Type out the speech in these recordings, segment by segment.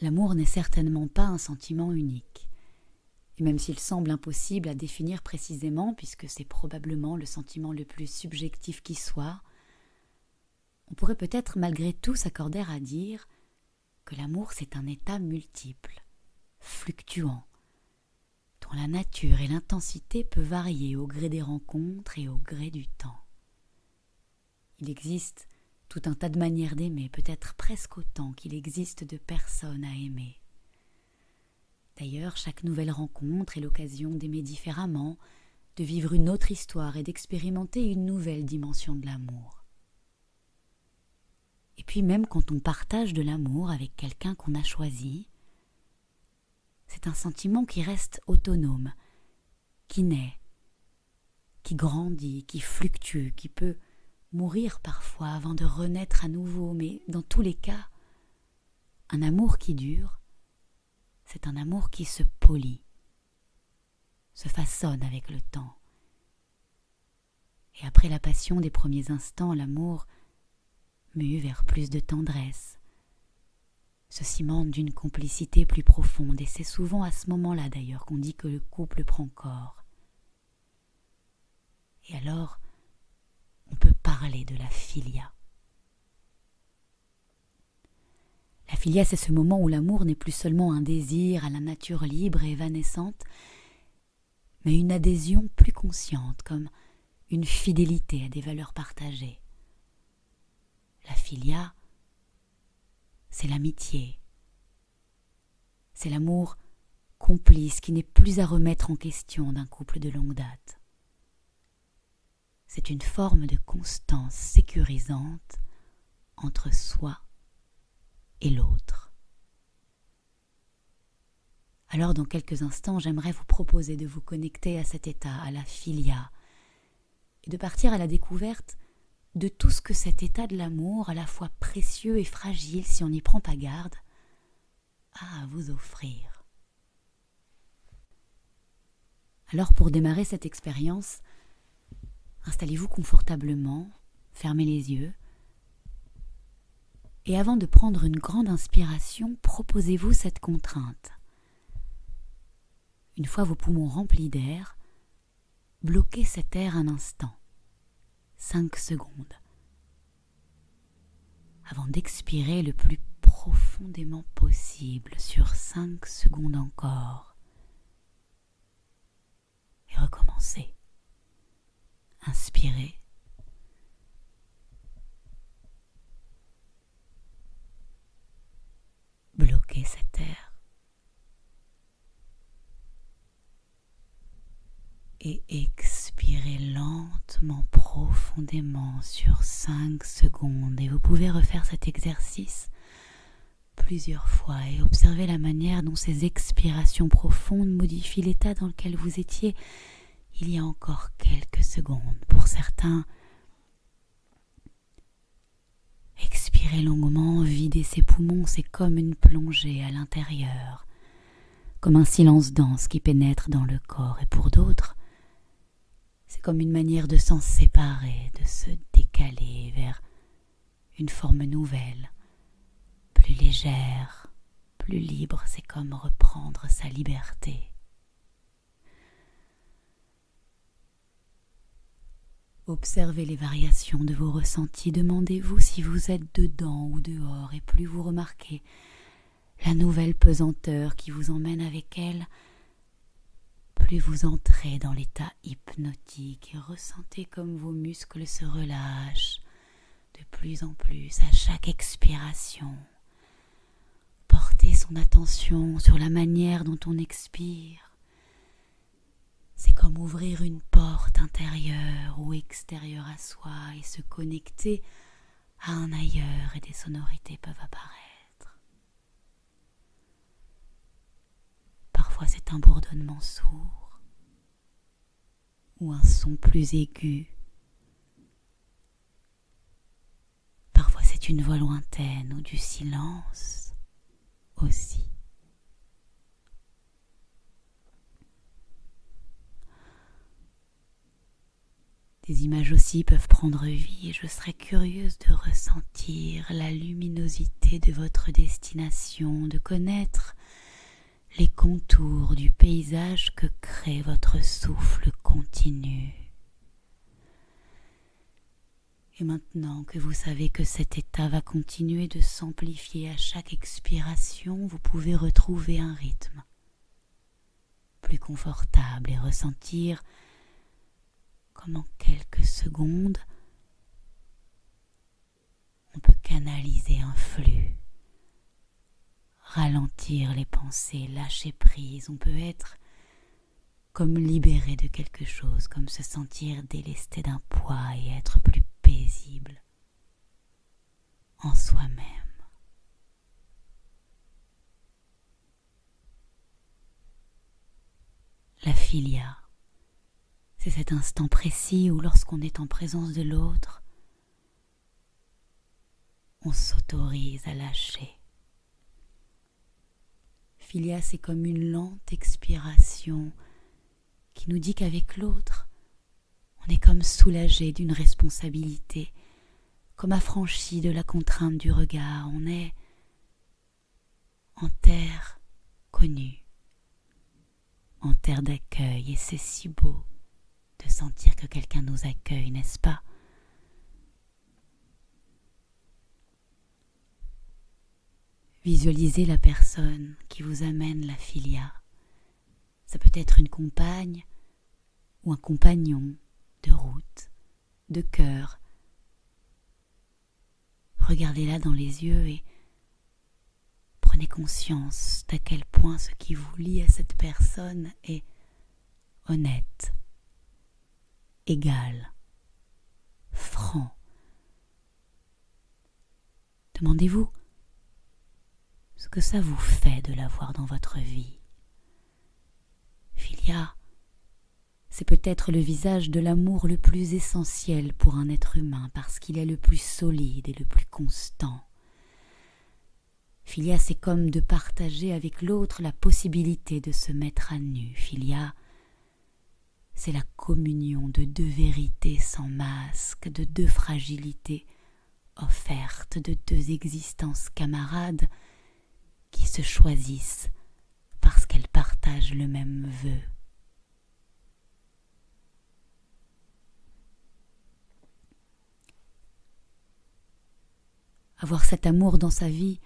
L'amour n'est certainement pas un sentiment unique. Et même s'il semble impossible à définir précisément, puisque c'est probablement le sentiment le plus subjectif qui soit, on pourrait peut-être malgré tout s'accorder à dire que l'amour c'est un état multiple, fluctuant, dont la nature et l'intensité peuvent varier au gré des rencontres et au gré du temps. Il existe tout un tas de manières d'aimer, peut-être presque autant qu'il existe de personnes à aimer. D'ailleurs, chaque nouvelle rencontre est l'occasion d'aimer différemment, de vivre une autre histoire et d'expérimenter une nouvelle dimension de l'amour. Et puis même quand on partage de l'amour avec quelqu'un qu'on a choisi, c'est un sentiment qui reste autonome, qui naît, qui grandit, qui fluctue, qui peut mourir parfois avant de renaître à nouveau, mais dans tous les cas, un amour qui dure, c'est un amour qui se polit, se façonne avec le temps. Et après la passion des premiers instants, l'amour mue vers plus de tendresse, se cimente d'une complicité plus profonde, et c'est souvent à ce moment-là d'ailleurs qu'on dit que le couple prend corps. Et alors, on peut parler de la philia. La philia, c'est ce moment où l'amour n'est plus seulement un désir à la nature libre et évanescente, mais une adhésion plus consciente, comme une fidélité à des valeurs partagées. La philia, c'est l'amitié. C'est l'amour complice qui n'est plus à remettre en question d'un couple de longue date. C'est une forme de constance sécurisante entre soi et l'autre. Alors dans quelques instants, j'aimerais vous proposer de vous connecter à cet état, à la philia, et de partir à la découverte de tout ce que cet état de l'amour, à la fois précieux et fragile si on n'y prend pas garde, a à vous offrir. Alors pour démarrer cette expérience, installez-vous confortablement, fermez les yeux, et avant de prendre une grande inspiration, proposez-vous cette contrainte. Une fois vos poumons remplis d'air, bloquez cet air un instant, 5 secondes, avant d'expirer le plus profondément possible sur 5 secondes encore. Et recommencez. Inspirez. Bloquez cet air. Et expirez lentement, profondément sur 5 secondes. Et vous pouvez refaire cet exercice plusieurs fois et observer la manière dont ces expirations profondes modifient l'état dans lequel vous étiez il y a encore quelques secondes. Pour certains, expirer longuement, vider ses poumons, c'est comme une plongée à l'intérieur, comme un silence dense qui pénètre dans le corps. Et pour d'autres, c'est comme une manière de s'en séparer, de se décaler vers une forme nouvelle, plus légère, plus libre. C'est comme reprendre sa liberté. Observez les variations de vos ressentis. Demandez-vous si vous êtes dedans ou dehors, et plus vous remarquez la nouvelle pesanteur qui vous emmène avec elle, plus vous entrez dans l'état hypnotique et ressentez comme vos muscles se relâchent de plus en plus à chaque expiration. Portez son attention sur la manière dont on expire. C'est comme ouvrir une porte intérieure ou extérieure à soi et se connecter à un ailleurs, et des sonorités peuvent apparaître. Parfois c'est un bourdonnement sourd ou un son plus aigu. Parfois c'est une voix lointaine ou du silence aussi. Ces images aussi peuvent prendre vie et je serais curieuse de ressentir la luminosité de votre destination, de connaître les contours du paysage que crée votre souffle continu. Et maintenant que vous savez que cet état va continuer de s'amplifier à chaque expiration, vous pouvez retrouver un rythme plus confortable et ressentir comme en quelques secondes, on peut canaliser un flux, ralentir les pensées, lâcher prise. On peut être comme libéré de quelque chose, comme se sentir délesté d'un poids et être plus paisible en soi-même. La filia, c'est cet instant précis où lorsqu'on est en présence de l'autre, on s'autorise à lâcher. Filia, c'est comme une lente expiration qui nous dit qu'avec l'autre, on est comme soulagé d'une responsabilité, comme affranchi de la contrainte du regard. On est en terre connue, en terre d'accueil, et c'est si beau de sentir que quelqu'un nous accueille, n'est-ce pas? Visualisez la personne qui vous amène la filia. Ça peut être une compagne ou un compagnon de route, de cœur. Regardez-la dans les yeux et prenez conscience d'à quel point ce qui vous lie à cette personne est honnête, égal, franc. Demandez-vous ce que ça vous fait de l'avoir dans votre vie. Filia, c'est peut-être le visage de l'amour le plus essentiel pour un être humain parce qu'il est le plus solide et le plus constant. Filia, c'est comme de partager avec l'autre la possibilité de se mettre à nu. Filia, c'est la communion de deux vérités sans masque, de deux fragilités offertes, de deux existences camarades qui se choisissent parce qu'elles partagent le même vœu. Avoir cet amour dans sa vie,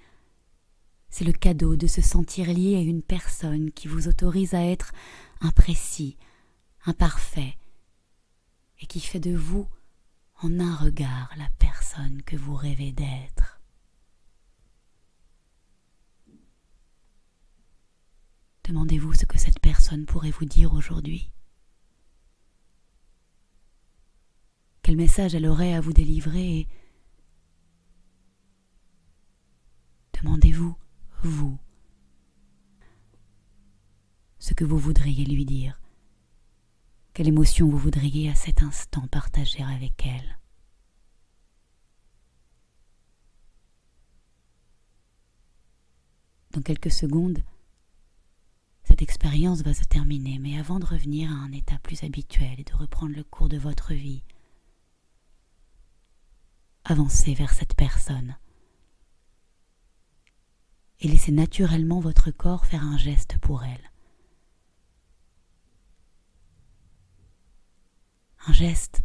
c'est le cadeau de se sentir lié à une personne qui vous autorise à être imprécis, imparfait, et qui fait de vous, en un regard, la personne que vous rêvez d'être. Demandez-vous ce que cette personne pourrait vous dire aujourd'hui. Quel message elle aurait à vous délivrer et demandez-vous, vous, ce que vous voudriez lui dire. Quelle émotion vous voudriez à cet instant partager avec elle. Dans quelques secondes, cette expérience va se terminer, mais avant de revenir à un état plus habituel et de reprendre le cours de votre vie, avancez vers cette personne et laissez naturellement votre corps faire un geste pour elle. Un geste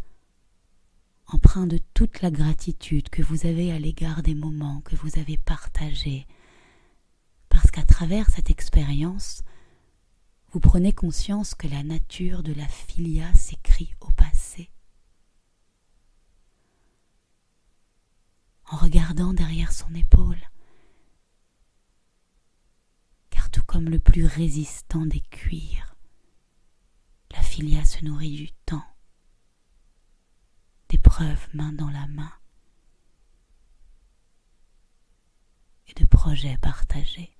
empreint de toute la gratitude que vous avez à l'égard des moments que vous avez partagés, parce qu'à travers cette expérience, vous prenez conscience que la nature de la filia s'écrit au passé. En regardant derrière son épaule, car tout comme le plus résistant des cuirs, la filia se nourrit du temps, d'épreuves main dans la main et de projets partagés.